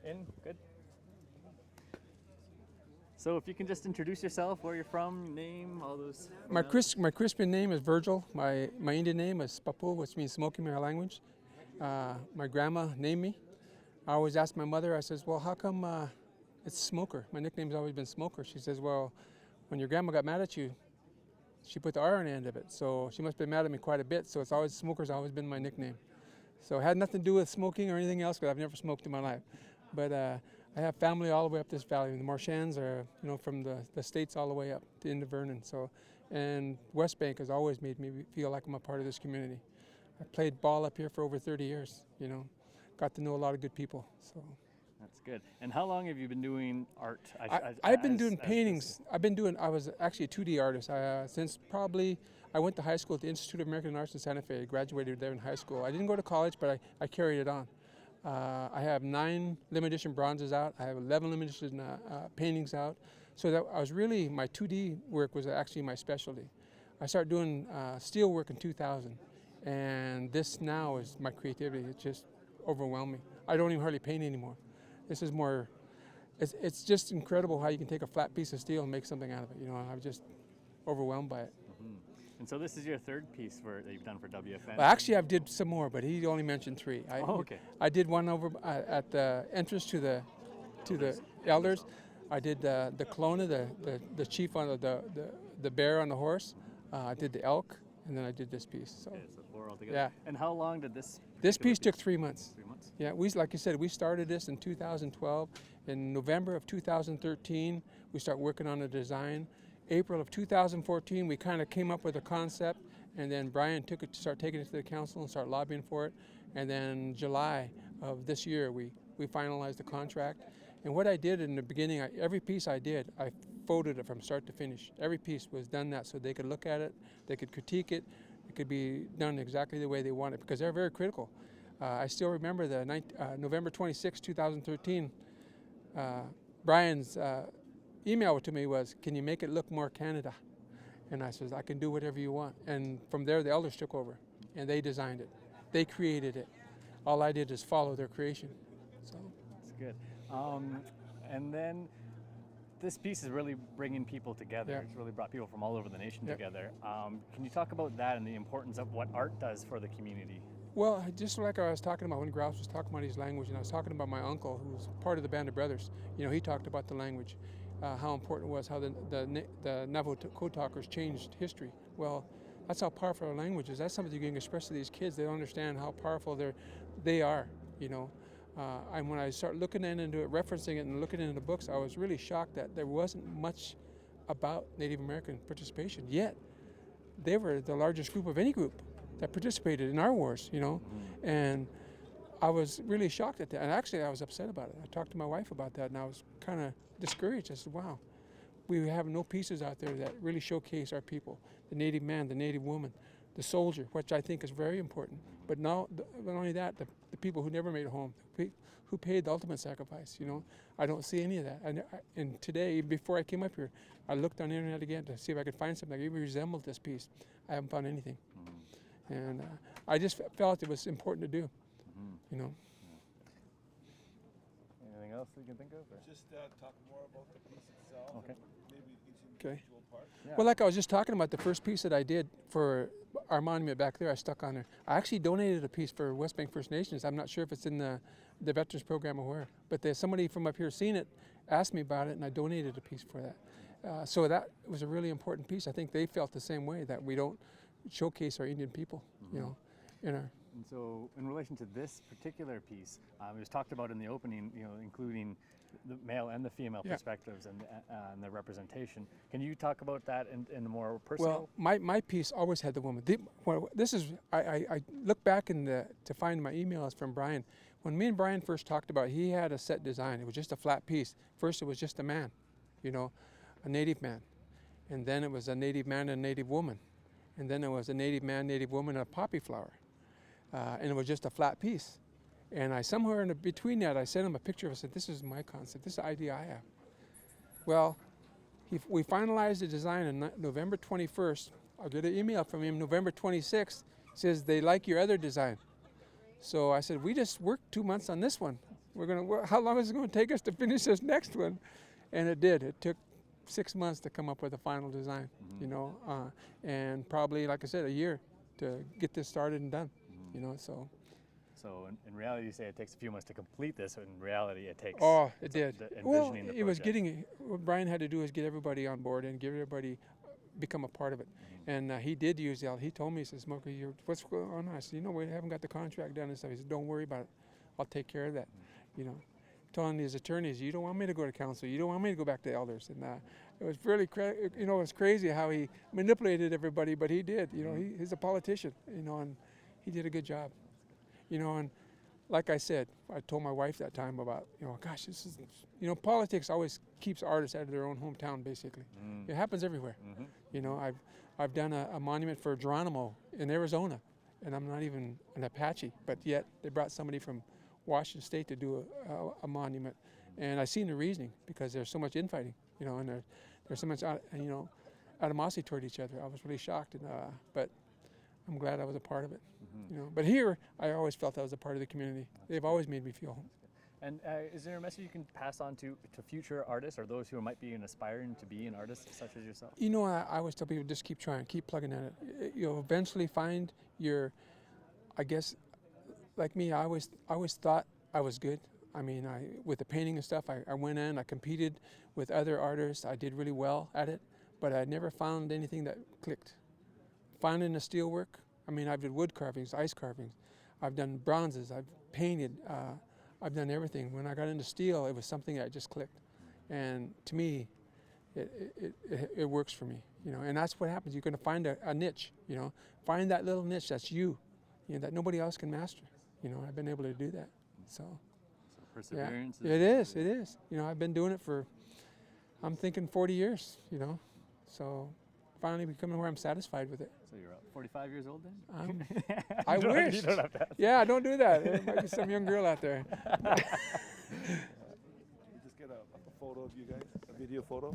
In? Good. So if you can just introduce yourself, where you're from, name, all those. My Christian name is Virgil. My Indian name is Papu, which means smoking in my language. My grandma named me. I always ask my mother, I says, well, how come it's Smoker? My nickname's always been Smoker. She says, well, when your grandma got mad at you, she put the R on the end of it. So she must have been mad at me quite a bit. So it's always Smoker's always been my nickname. So it had nothing to do with smoking or anything else, because I've never smoked in my life. But I have family all the way up this valley. The Marchands are, from the States all the way up to into Vernon. So, and Westbank has always made me feel like I'm a part of this community. I played ball up here for over 30 years, Got to know a lot of good people, so. That's good. And how long have you been doing art? I've been doing paintings. I was actually a 2D artist since probably, I went to high school at the Institute of American Arts in Santa Fe. I graduated there in high school. I didn't go to college, but I carried it on. I have 9 limited edition bronzes out. I have 11 limited edition paintings out. So that I was really, my 2D work was actually my specialty. I started doing steel work in 2000, and this now is my creativity. It's just overwhelming. I don't even hardly paint anymore. This is more, it's just incredible how you can take a flat piece of steel and make something out of it. I'm just overwhelmed by it. Mm-hmm. And so this is your third piece that you've done for WFN? Well, actually, I did some more, but he only mentioned 3. Okay. I did one over at the entrance to the elders. I did the Kelowna, the chief on the bear on the horse. I did the elk, and then I did this piece. So, okay, so 4 altogether. Yeah. And how long did this? This piece took 3 months. 3 months. Yeah, like you said, we started this in 2012. In November of 2013, we started working on the design. April of 2014, we kind of came up with a concept, and then Brian started taking it to the council and started lobbying for it. And then July of this year, we finalized the contract. And what I did in the beginning, every piece I did, I photoed it from start to finish. Every piece was done that so they could look at it, they could critique it. It could be done exactly the way they want it, because they're very critical. I still remember the November 26, 2013, Brian's email to me was, can you make it look more Canada? And I said, I can do whatever you want. And from there, the elders took over, and they designed it. They created it. All I did is follow their creation. So that's good. And then this piece is really bringing people together. Yeah. It's really brought people from all over the nation Yep. together. Can you talk about that and the importance of what art does for the community? Well, just like I was talking about when Grouse was talking about his language, and I was talking about my uncle, who was part of the Band of Brothers. He talked about the language, how important it was, how the Navajo code talkers changed history. Well, that's how powerful our language is. That's something you can express to these kids. They don't understand how powerful they are. And when I start looking into it, referencing it, and looking into the books, I was really shocked that there wasn't much about Native American participation. Yet, they were the largest group of any group that participated in our wars, And I was really shocked at that. And actually, I was upset about it. I talked to my wife about that, and I was kind of discouraged. I said, wow, we have no pieces out there that really showcase our people, the Native man, the Native woman, the soldier, which I think is very important. But not only that, the people who never made it home, who paid the ultimate sacrifice, I don't see any of that. And today, before I came up here, I looked on the internet again to see if I could find something that even resembled this piece. I haven't found anything. Mm-hmm. And I just felt it was important to do, Mm-hmm. Yeah. Anything else that you can think of? Or? Just talk more about the piece itself. Okay. Maybe each individual part. Yeah. Well, like I was just talking about, the first piece that I did for our monument back there, I stuck on there. I actually donated a piece for Westbank First Nations. I'm not sure if it's in the Veterans Program or where, but there's somebody from up here seen it, asked me about it, and I donated a piece for that. So that was a really important piece. I think they felt the same way, that we don't showcase our Indian people, in our. And so, in relation to this particular piece, it was talked about in the opening, including the male and the female perspectives and the representation. Can you talk about that in a more personal? Well, my piece always had the woman. I look back to find my emails from Brian. When me and Brian first talked about it, he had a set design. It was just a flat piece. First, it was just a man, a Native man. And then it was a Native man and a Native woman. And then it was a Native man, Native woman, and a poppy flower. And it was just a flat piece. And I somewhere in between that, I sent him a picture of it. I said, this is my concept. This is the idea I have. Well, we finalized the design on November 21st. I'll get an email from him November 26th. Says they like your other design. So I said, we just worked 2 months on this one. How long is it going to take us to finish this next one? And it did. It took 6 months to come up with a final design, and probably, like I said, a year to get this started and done, so. So in reality, you say it takes a few months to complete this. In reality, it takes. Oh, it did. Well, Envisioning the it was project. what Brian had to do is get everybody on board and get everybody become a part of it. And he did use he told me, he says, Smoker, what's going on? I said, we haven't got the contract done and stuff. He said, don't worry about it. I'll take care of that. Telling his attorneys, you don't want me to go to council. You don't want me to go back to elders. And it was really, it was crazy how he manipulated everybody, but he did. He's a politician, and he did a good job. And like I said, I told my wife that time about, gosh, this is, politics always keeps artists out of their own hometown, basically. It happens everywhere. I've done a monument for Geronimo in Arizona, and I'm not even an Apache, but yet they brought somebody from Washington State to do a monument. And I seen the reasoning, because there's so much infighting, and there's so much, animosity toward each other. I was really shocked, but I'm glad I was a part of it. But here, I always felt I was a part of the community. They've always made me feel home. And is there a message you can pass on to future artists or those who might be aspiring to be an artist such as yourself? I always tell people, just keep trying, keep plugging at it. You'll eventually find I guess, like me, I always thought I was good. I mean, with the painting and stuff, I went in, I competed with other artists. I did really well at it, but I never found anything that clicked. Finding the steel work, I've done wood carvings, ice carvings. I've done bronzes, I've painted, I've done everything. When I got into steel, it was something that just clicked. And to me, it works for me, and that's what happens. You're going to find a niche, find that little niche that's that nobody else can master. I've been able to do that. So perseverance. Yeah, it is. I've been doing it for, I'm thinking 40 years, so finally becoming where I'm satisfied with it. So you're 45 years old then? I wish. You don't have to ask. Yeah, don't do that. There might be some young girl out there. We just get a photo of you guys, a video photo.